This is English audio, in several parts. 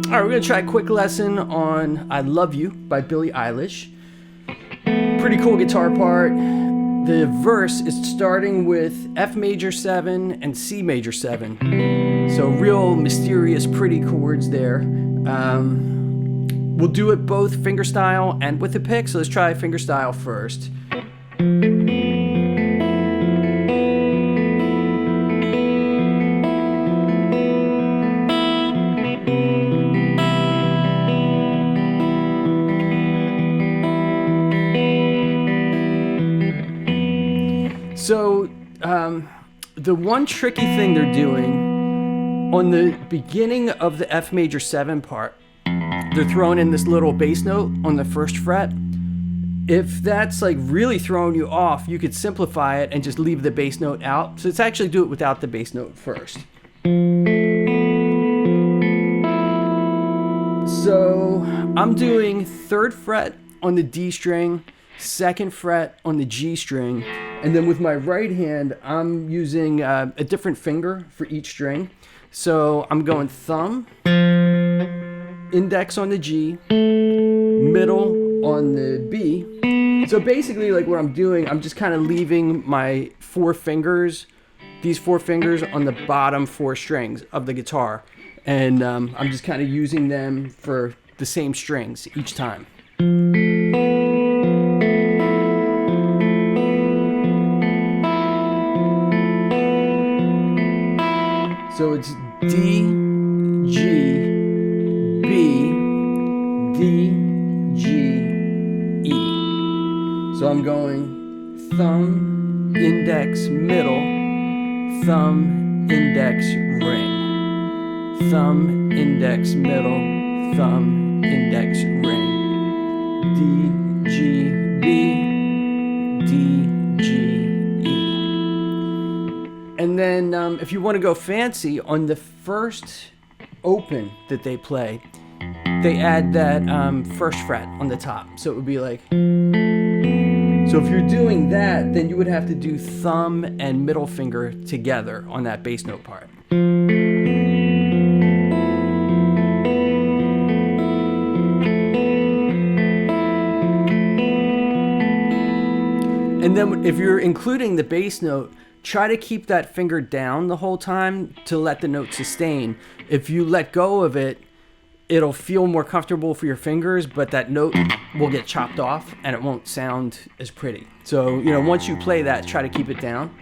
All right, we're going to try a quick lesson on I Love You by Billie Eilish. Pretty cool guitar part. The verse is starting with F major 7 and C major 7. So real mysterious, pretty chords there. We'll do it both fingerstyle and with a pick. So let's try fingerstyle first. So the one tricky thing they're doing on the beginning of the F major 7 part, they're throwing in this little bass note on the first fret. If that's like really throwing you off, you could simplify it and just leave the bass note out. So let's actually do it without the bass note first. So I'm doing 3rd fret on the D string, 2nd fret on the G string, and then with my right hand, I'm using a different finger for each string. So I'm going thumb, index on the G, middle on the B. So basically, like what I'm doing, I'm just kind of leaving my 4 fingers, these 4 fingers on the bottom 4 strings of the guitar. And I'm just kind of using them for the same strings each time. So it's D, G, B, D, G, E. So I'm going thumb, index, middle, thumb, index, ring. Thumb, index, middle, thumb, index, ring. D, G, B, D, G, E. And then if you want to go fancy, on the first open that they play, they add that 1st fret on the top. So it would be like, so if you're doing that, then you would have to do thumb and middle finger together on that bass note part. And then if you're including the bass note, try to keep that finger down the whole time to let the note sustain. If you let go of it, it'll feel more comfortable for your fingers, but that note will get chopped off and it won't sound as pretty. So, once you play that, try to keep it down.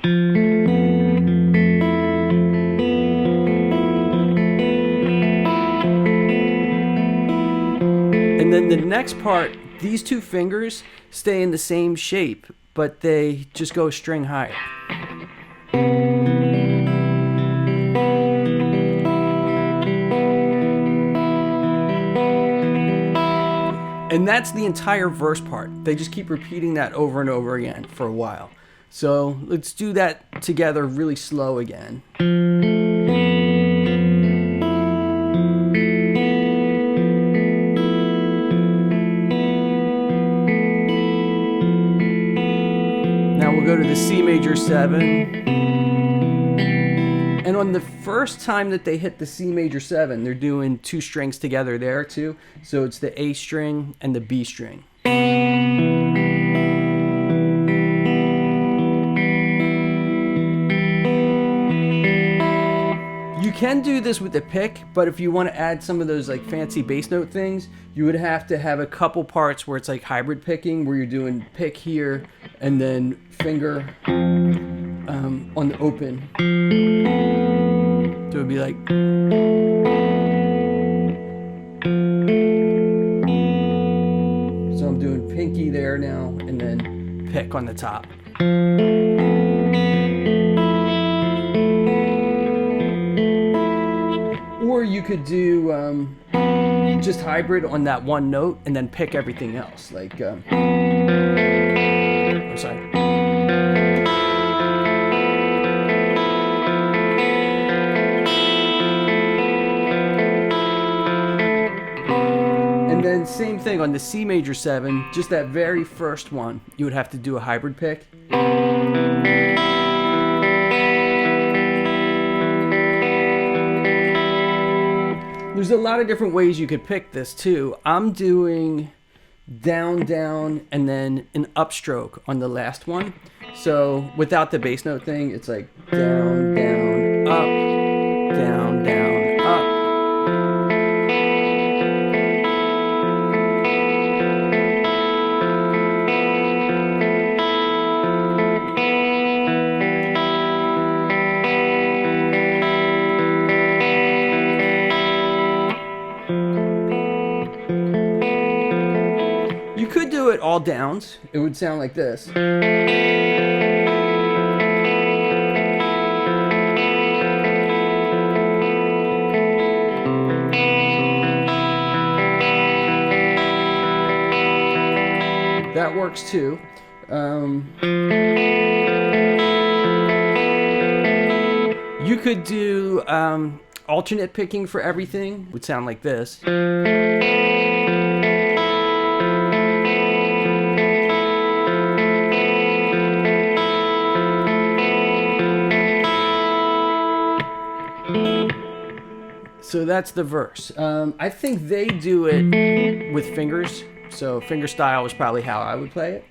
And then the next part, these 2 fingers stay in the same shape, but they just go a string higher. And that's the entire verse part. They just keep repeating that over and over again for a while. So let's do that together really slow again. Now we'll go to the C major 7. And on the first time that they hit the C major 7, they're doing 2 strings together there too. So it's the A string and the B string. You can do this with the pick, but if you want to add some of those like fancy bass note things, you would have to have a couple parts where it's like hybrid picking, where you're doing pick here and then finger on the open. So it would be like, so I'm doing pinky there now and then pick on the top. Or you could do just hybrid on that one note and then pick everything else. Like, sorry. And then same thing on the C major 7, just that very first one, you would have to do a hybrid pick. There's a lot of different ways you could pick this too. I'm doing down, down, and then an upstroke on the last one. So without the bass note thing, it's like down, down, up, down, down, up. You could do it all downs. It would sound like this. That works too. You could do alternate picking for everything. It would sound like this. So that's the verse. I think they do it with fingers. So finger style is probably how I would play it.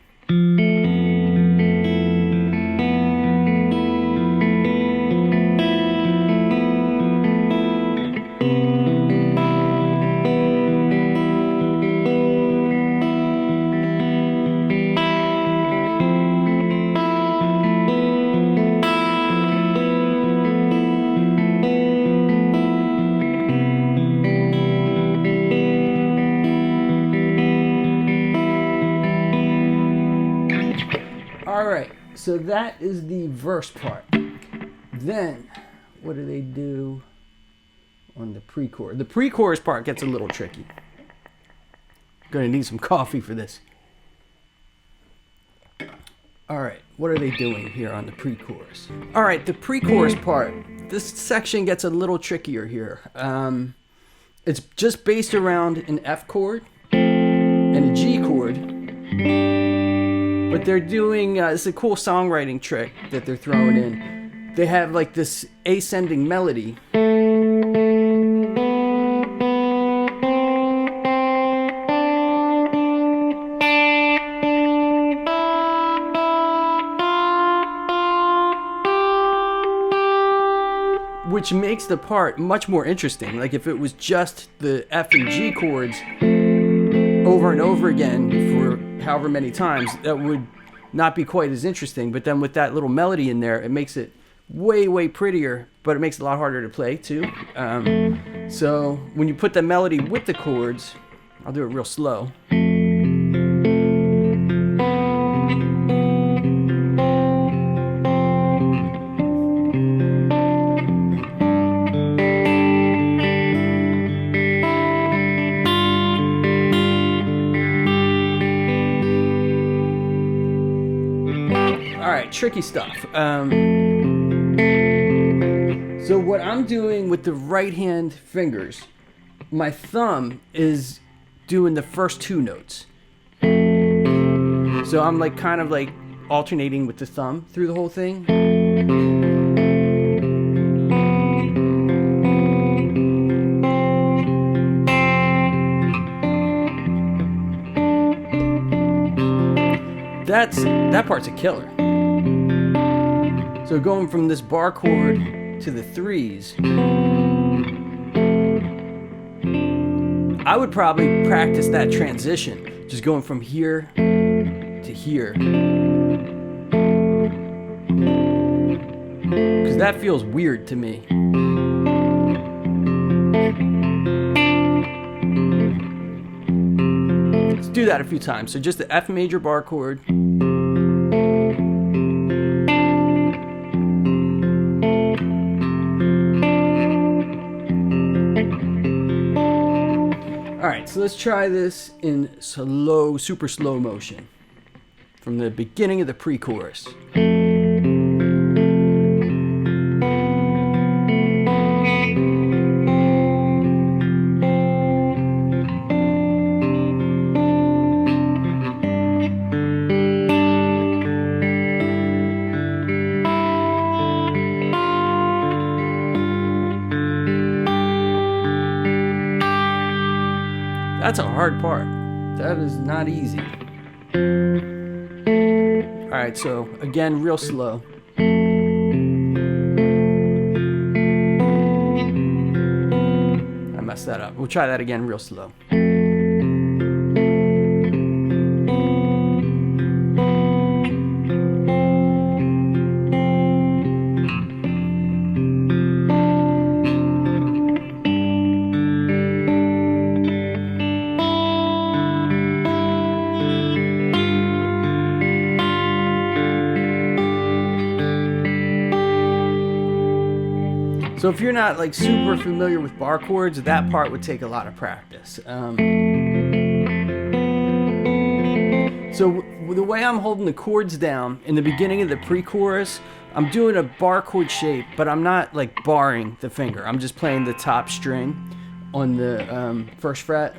All right, so that is the verse part. Then, what do they do on the pre-chorus? The pre-chorus part gets a little tricky. Gonna need some coffee for this. All right, what are they doing here on the pre-chorus? All right, the pre-chorus part. This section gets a little trickier here. It's just based around an F chord and a G chord. But they're doing, it's a cool songwriting trick that they're throwing in. They have like this ascending melody. Which makes the part much more interesting. Like if it was just the F and G chords over and over again for however many times, that would not be quite as interesting. But then with that little melody in there, it makes it way, way prettier, but it makes it a lot harder to play too. So when you put the melody with the chords, I'll do it real slow. Tricky stuff. So what I'm doing with the right hand fingers, my thumb is doing the first two notes. So I'm like kind of like alternating with the thumb through the whole thing. That part's a killer. So going from this bar chord to the threes, I would probably practice that transition, just going from here to here. Because that feels weird to me. Let's do that a few times. So just the F major bar chord. Alright, so let's try this in slow, super slow motion from the beginning of the pre-chorus. That's a hard part. That is not easy. Alright, so again, real slow. I messed that up. We'll try that again real slow. So if you're not like super familiar with bar chords, that part would take a lot of practice. So the way I'm holding the chords down in the beginning of the pre-chorus, I'm doing a bar chord shape, but I'm not like barring the finger. I'm just playing the top string on the first fret.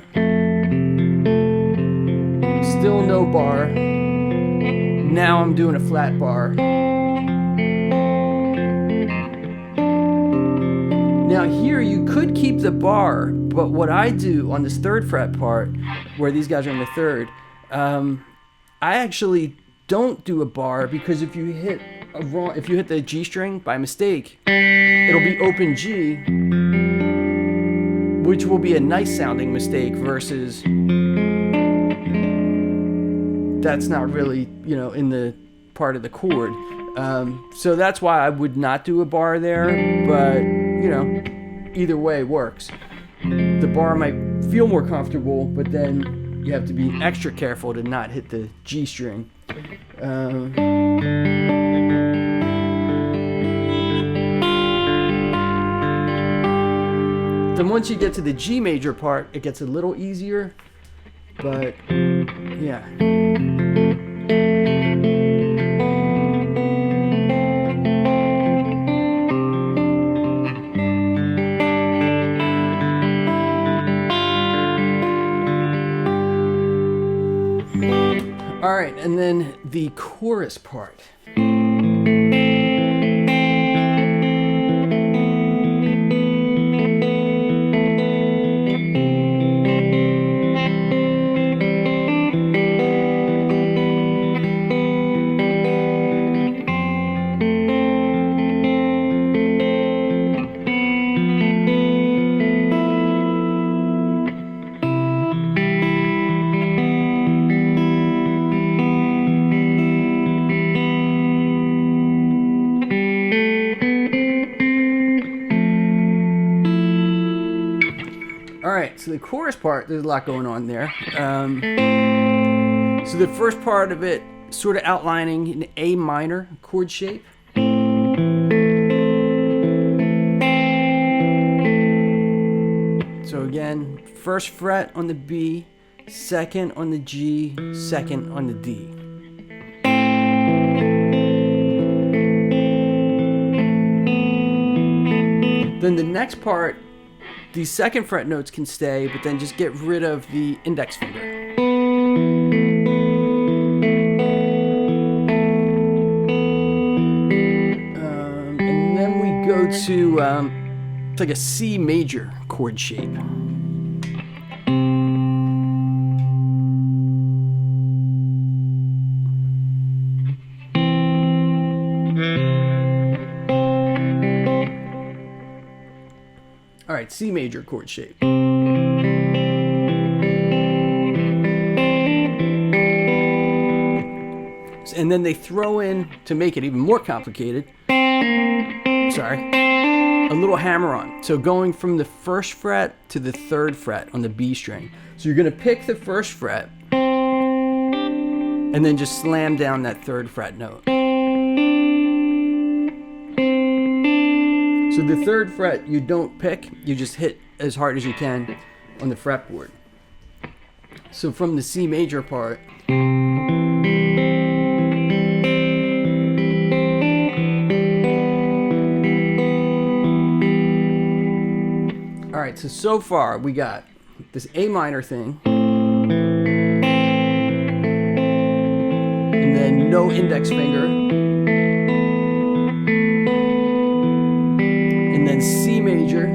Still no bar. Now I'm doing a flat bar. Now here you could keep the bar, but what I do on this third fret part, where these guys are in the third, I actually don't do a bar, because if you hit the G string by mistake, it'll be open G, which will be a nice sounding mistake versus that's not really, in the part of the chord. So that's why I would not do a bar there, but either way works. The bar might feel more comfortable, but then you have to be extra careful to not hit the G string. Then once you get to the G major part, it gets a little easier, but yeah. All right, and then the chorus part. Alright, so the chorus part, there's a lot going on there. So the first part of it, sort of outlining an A minor chord shape. So again, first fret on the B, second on the G, second on the D. Then the next part, the second fret notes can stay, but then just get rid of the index finger. And then we go to it's like a C major chord shape. All right, C major chord shape. And then they throw in, to make it even more complicated, a little hammer-on. So going from the first fret to the third fret on the B string. So you're going to pick the first fret and then just slam down that third fret note. So the third fret you don't pick, you just hit as hard as you can on the fretboard. So from the C major part, all right, so far we got this A minor thing, and then no index finger, and then C major,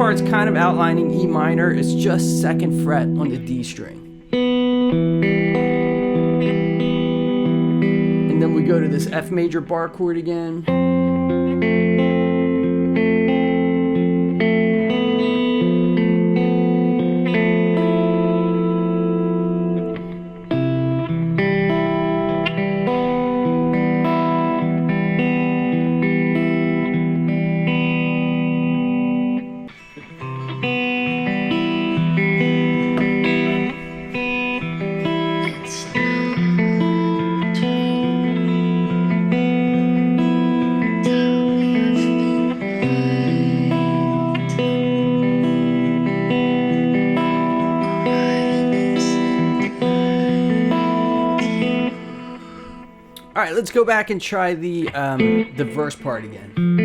part's kind of outlining E minor. It's just 2nd fret on the D string. And then we go to this F major bar chord again. All right, let's go back and try the verse part again.